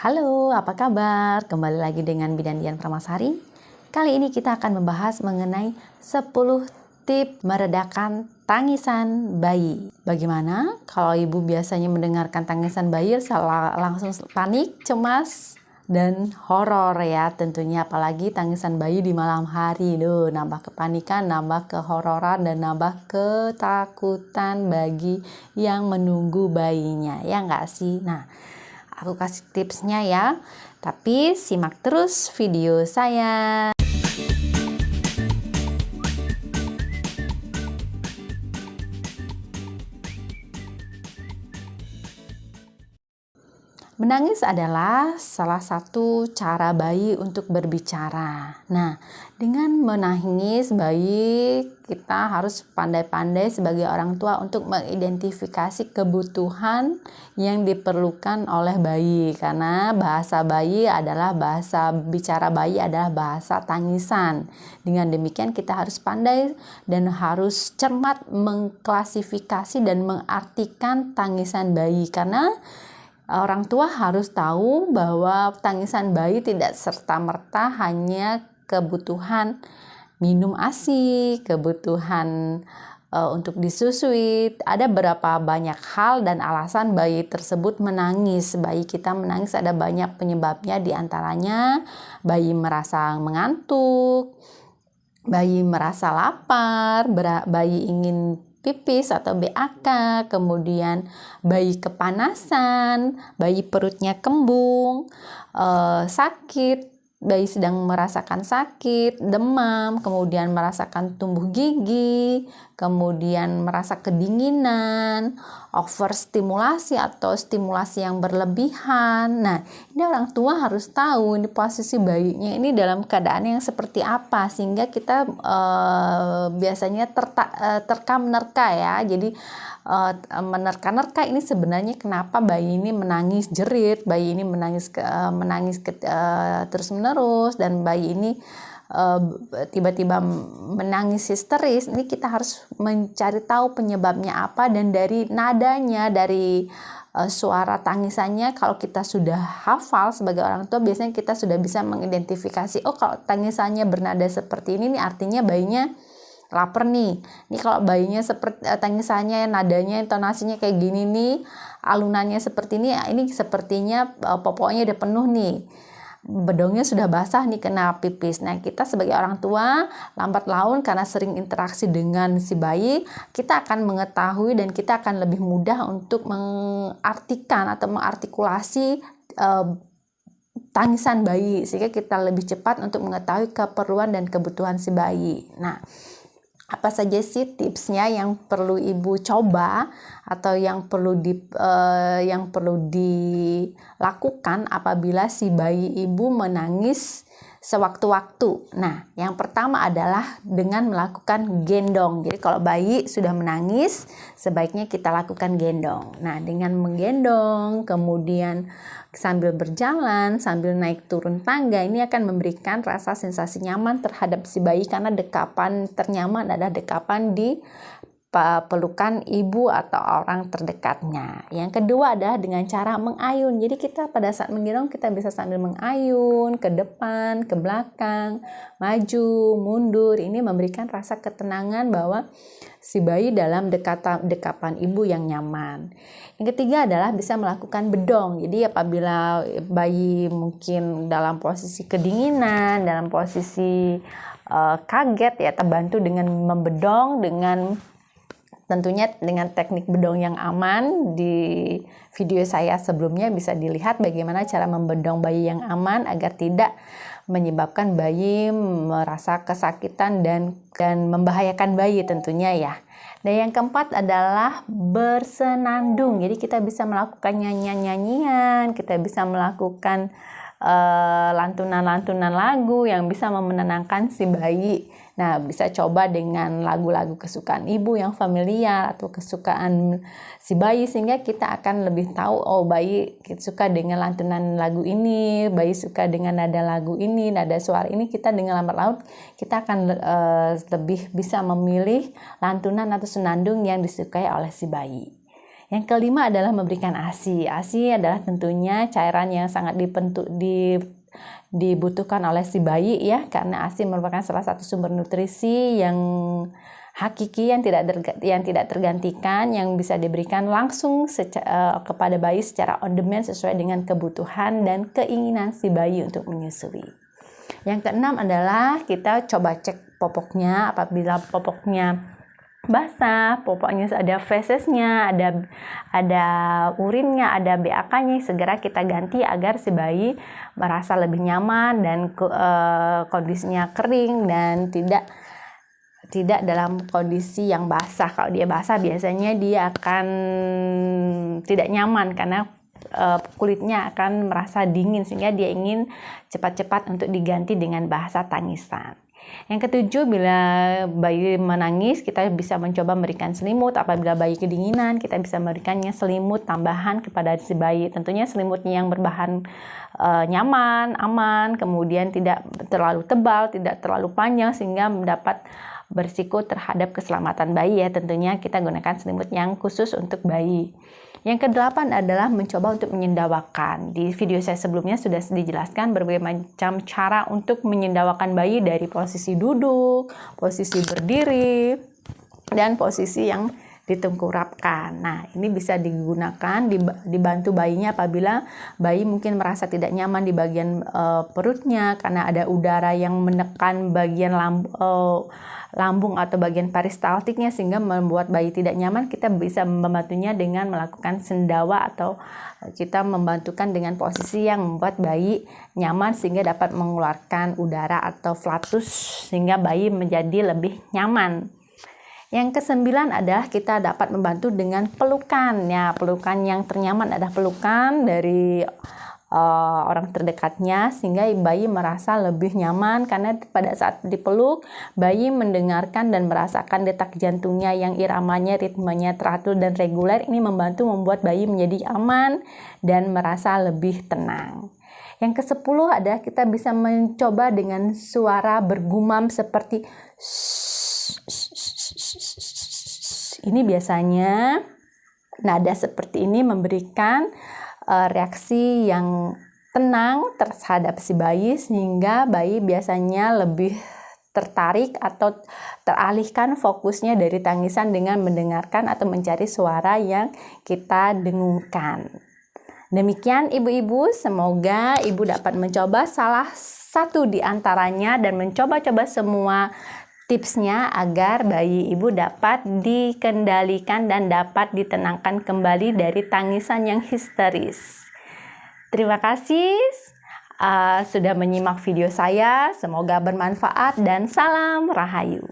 Halo, apa kabar? Kembali lagi dengan Bidan Dian Pramasari. Kali ini kita akan membahas mengenai 10 tips meredakan tangisan bayi. Bagaimana kalau ibu biasanya mendengarkan tangisan bayi langsung panik, cemas, dan horor ya tentunya, apalagi tangisan bayi di malam hari. Nambah kepanikan, nambah kehororan, dan nambah ketakutan bagi yang menunggu bayinya, ya nggak sih? Nah, aku kasih tipsnya ya, tapi simak terus video saya. Menangis adalah salah satu cara bayi untuk berbicara. Nah, dengan menangis bayi, kita harus pandai-pandai sebagai orang tua untuk mengidentifikasi kebutuhan yang diperlukan oleh bayi. Karena bahasa bicara bayi adalah bahasa tangisan. Dengan demikian kita harus pandai dan harus cermat mengklasifikasi dan mengartikan tangisan bayi. Karena orang tua harus tahu bahwa tangisan bayi tidak serta-merta hanya kebutuhan minum ASI, kebutuhan untuk disusui. Ada berapa banyak hal dan alasan bayi tersebut menangis. Bayi kita menangis ada banyak penyebabnya, diantaranya bayi merasa mengantuk, bayi merasa lapar, bayi ingin pipis atau BAK, kemudian bayi kepanasan, bayi perutnya kembung, sakit, bayi sedang merasakan sakit, demam, kemudian merasakan tumbuh gigi, kemudian merasa kedinginan, overstimulasi atau stimulasi yang berlebihan. Nah, ini orang tua harus tahu ini posisi bayinya ini dalam keadaan yang seperti apa, sehingga kita biasanya terka-menerka ya. Jadi menerka-nerka ini sebenarnya kenapa bayi ini menangis jerit, bayi ini menangis terus-menerus, dan bayi ini tiba-tiba menangis histeris. Ini kita harus mencari tahu penyebabnya apa, dan dari nadanya, dari suara tangisannya, kalau kita sudah hafal sebagai orang tua, biasanya kita sudah bisa mengidentifikasi, oh kalau tangisannya bernada seperti ini artinya bayinya lapar nih. Ini kalau bayinya seperti tangisannya, nadanya, intonasinya kayak gini nih, alunannya seperti ini sepertinya popoknya udah penuh nih, bedongnya sudah basah nih kena pipis. Nah, kita sebagai orang tua lambat laun karena sering interaksi dengan si bayi, kita akan mengetahui dan kita akan lebih mudah untuk mengartikan atau mengartikulasi tangisan bayi, sehingga kita lebih cepat untuk mengetahui keperluan dan kebutuhan si bayi. Nah, apa saja sih tipsnya yang perlu ibu coba atau yang perlu dilakukan apabila si bayi ibu menangis sewaktu-waktu? Nah, yang pertama adalah dengan melakukan gendong. Jadi kalau bayi sudah menangis, sebaiknya kita lakukan gendong. Nah, dengan menggendong, kemudian sambil berjalan, sambil naik turun tangga, ini akan memberikan rasa sensasi nyaman terhadap si bayi, karena dekapan ternyaman adalah dekapan di pelukan ibu atau orang terdekatnya. Yang kedua adalah dengan cara mengayun. Jadi kita pada saat menggendong kita bisa sambil mengayun ke depan, ke belakang, maju, mundur. Ini memberikan rasa ketenangan bahwa si bayi dalam dekapan ibu yang nyaman. Yang ketiga adalah bisa melakukan bedong. Jadi apabila bayi mungkin dalam posisi kedinginan, dalam posisi kaget ya, terbantu dengan membedong tentunya dengan teknik bedong yang aman. Di video saya sebelumnya bisa dilihat bagaimana cara membedong bayi yang aman agar tidak menyebabkan bayi merasa kesakitan dan membahayakan bayi tentunya ya. Dan yang keempat adalah bersenandung. Jadi kita bisa melakukan nyanyian-nyanyian, kita bisa melakukan lantunan-lantunan lagu yang bisa menenangkan si bayi. Nah, bisa coba dengan lagu-lagu kesukaan ibu yang familiar atau kesukaan si bayi, sehingga kita akan lebih tahu, oh bayi suka dengan lantunan lagu ini, bayi suka dengan nada lagu ini, nada suara ini. Kita dengan lambat laun kita akan lebih bisa memilih lantunan atau senandung yang disukai oleh si bayi. Yang kelima adalah memberikan ASI. ASI adalah tentunya cairan yang sangat dibutuhkan oleh si bayi ya, karena ASI merupakan salah satu sumber nutrisi yang hakiki yang tidak tergantikan, yang bisa diberikan langsung kepada bayi secara on demand sesuai dengan kebutuhan dan keinginan si bayi untuk menyusui. Yang keenam adalah kita coba cek popoknya. Apabila popoknya basah, popoknya ada fesesnya, ada urinnya, ada BAK-nya, segera kita ganti agar si bayi merasa lebih nyaman dan kondisinya kering dan tidak dalam kondisi yang basah. Kalau dia basah biasanya dia akan tidak nyaman karena kulitnya akan merasa dingin, sehingga dia ingin cepat-cepat untuk diganti dengan bahasa tangisan. Yang ketujuh, bila bayi menangis, kita bisa mencoba memberikan selimut. Apabila bayi kedinginan, kita bisa memberikannya selimut tambahan kepada si bayi. Tentunya selimutnya yang berbahan nyaman, aman, kemudian tidak terlalu tebal, tidak terlalu panjang sehingga dapat berisiko terhadap keselamatan bayi ya. Tentunya kita gunakan selimut yang khusus untuk bayi. Yang kedelapan adalah mencoba untuk menyendawakan. Di video saya sebelumnya sudah dijelaskan berbagai macam cara untuk menyendawakan bayi, dari posisi duduk, posisi berdiri, dan posisi yang ditengkurapkan. Nah, ini bisa digunakan dibantu bayinya apabila bayi mungkin merasa tidak nyaman di bagian perutnya karena ada udara yang menekan bagian lambung atau bagian peristaltiknya sehingga membuat bayi tidak nyaman. Kita bisa membantunya dengan melakukan sendawa atau kita membantukan dengan posisi yang membuat bayi nyaman sehingga dapat mengeluarkan udara atau flatus sehingga bayi menjadi lebih nyaman. Yang kesembilan adalah kita dapat membantu dengan pelukan. Ya, pelukan yang ternyaman adalah pelukan dari orang terdekatnya sehingga bayi merasa lebih nyaman, karena pada saat dipeluk bayi mendengarkan dan merasakan detak jantungnya yang iramanya, ritmenya teratur dan reguler. Ini membantu membuat bayi menjadi aman dan merasa lebih tenang. Yang ke-10 adalah kita bisa mencoba dengan suara bergumam seperti ini. Biasanya nada seperti ini memberikan reaksi yang tenang terhadap si bayi sehingga bayi biasanya lebih tertarik atau teralihkan fokusnya dari tangisan dengan mendengarkan atau mencari suara yang kita dengungkan. Demikian ibu-ibu, semoga ibu dapat mencoba salah satu di antaranya dan mencoba-coba semua tipsnya agar bayi ibu dapat dikendalikan dan dapat ditenangkan kembali dari tangisan yang histeris. Terima kasih sudah menyimak video saya. Semoga bermanfaat dan salam Rahayu.